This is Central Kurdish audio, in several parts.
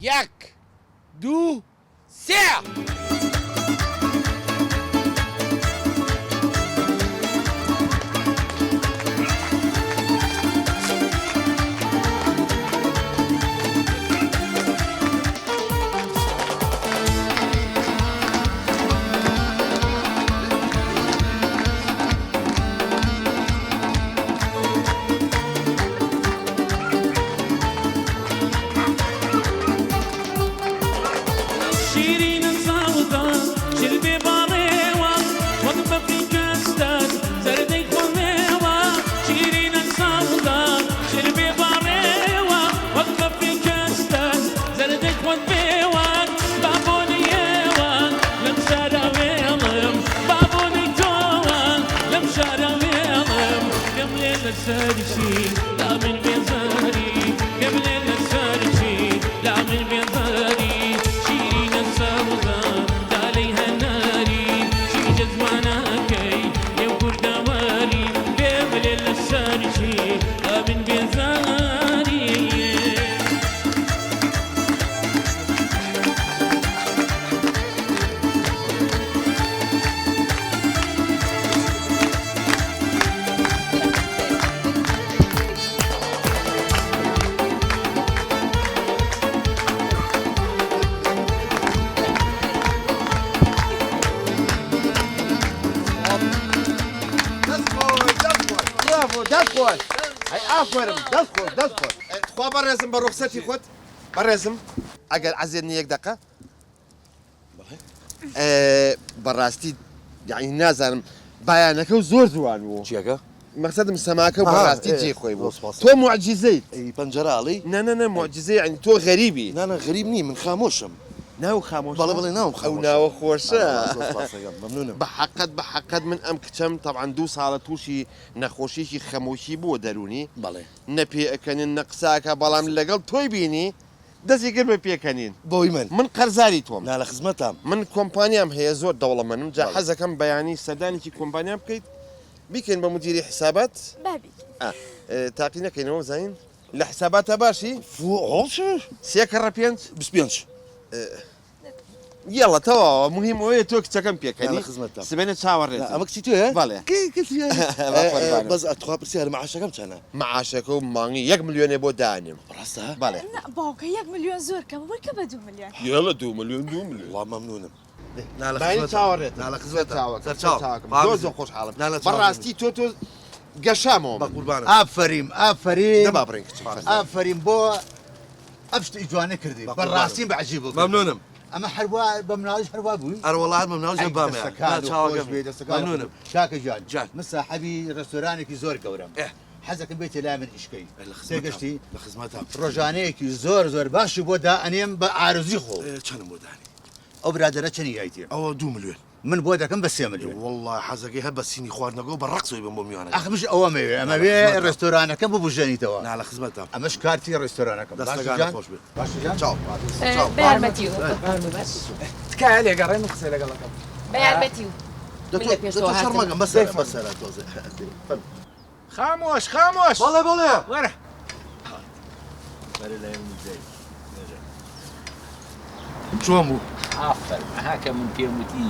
يك دو سه سارشي لا من بيزاري قبل السارشي لا من بيزاري شيرين السوداء عليها ناري شي جزوانا كي يوكر دواري قبل السارشي لا من بيزاري دخل هاي افرم دخل خو برزم برخصتي خد برزم اقل عزيزني يك دقه براستي يعني نازم بيانك وزور زوانو چیەکە؟ مقصدم سماكه وبراستي إيه. جي خوي بو وصفاص. تو معجزي ئەی پەنجەراڵی؟ نا معجزي يعني تو غريبي نانە غەریب نی من خامۆشم. ناو خاموش بەڵێ بڵێ ناوم او خامۆشە. ناو خوشة ممنونم. بحقد من ام كتم طبعا دو صالة توشي نخوشيشي خموشي بو دروني بەڵێ. نبي اكنين نقساكا بلام لقل توي بيني دزي قرب بي اكنين بۆی من. من قرزاري توم نا لە خزمەتام. من كومبانيام هي زور دولة منم جا حزكم بياني سداني كي كومبانيام بكيت بيكن بمديري حسابات بابي تاقينا كينو زين الحسابات باشي هۆڵش؟ سيك الرابينت بسپێنج. يلا توا مهم وين توك تكم بيك لا، هذه خزمتها. سبينا تشاور ئەمە کچی تۆیە؟ بەڵێ. بەس ئەتخوا پرسیارە مەعاشەکەم چەندە؟ معاشك وماني 1 مليون بو دانم ڕاستە؟ بالي لا باوكا 1 مليون زور كم وركب 2 مليون يلا 2 مليون 2 مليون وڵام مەمنونم. نا لە باين خزمەتام. تشاورت نا لە خزمەتام. سەرچاو دوز خوش حالم لا، لا، براستي تو قشامو بە قوربانم. ئافرین دابا برينك ئافرین بۆ ئەفشتی جوانە کردی بەڕاستی بەعجیب بوو مەمنونم. ئەمە هەروە بە مناڵیش هەروە بووی ئەرە وەڵات مەمناو ژێ بامێ. نا چاوەکەم. مەمنونم. شاکە جان جان. من ساحەبی ڕێستۆرانێکی زۆر گەورەم ئێ. حەزەکەم بێتە لای من ئیشکەی لە خزمەتام. سێگەشتی لە خزمەتام. ڕۆژانەیەکی زۆر باشی بۆ دا ئەنێم بە ئارزوی خۆ چەندم بۆ دانی؟ ئەو برادەرە چنی یایتێ ئەوە 2 ملیۆن. من بۆ دەکەم بە 3 ملیۆن والله حەزەکەی هەر بە سینی خواردنەوە بە ڕقسەوەی بم بۆ میوانە. ئەخمش ئەوە مەوێ ئەمە بێ ڕێستۆرانەکەم ببوژێنیتەوە نا لە خزمەتام. ئەمەش کارتی ڕێستۆرانەکەم دەستەکانە خۆش بێت. باش جان چاو. بيارمتيو تکایە لێگەڕێن و قسە لەگەڵەکەم بيارمتيو دەتۆ شەرمەکەم بەسەرە تۆزێ. خامۆش خامۆش بەڵێ. وەرە چۆن بوو؟ ئافەر هاکە من پێم وتی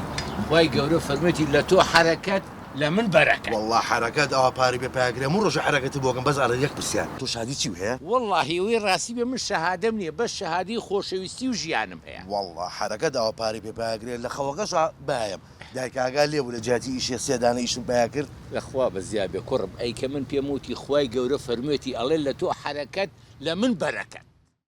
وای گەورە فەرمێتی لە تۆ حەرەکەت لە من بەرەکەت والله حركات پاری بێ پاگرێم و ڕۆژە حرەکەتی بۆکەم بەس ئارە یەک پرسیار. تۆ شادی چی هەیە؟ وەڵڵاهی ئەوەی ڕاستی بێ من شەهادەم نییە بەس شەهادی خۆشەویستی و ژیانم هەیە والله حركات پاری بێ پاگرێت لە خەوەکەش بایم. دایکاگا لێبوو لە جاتی ئیشێ سێدانە ئیشم پیا کرد. لەخوا بەزیابێ کوڕم ئەی کە من پێم وتی خوای گەورە فەرمێتی ئەڵێ لە تۆ حەرەکەت لە من بەرەکەت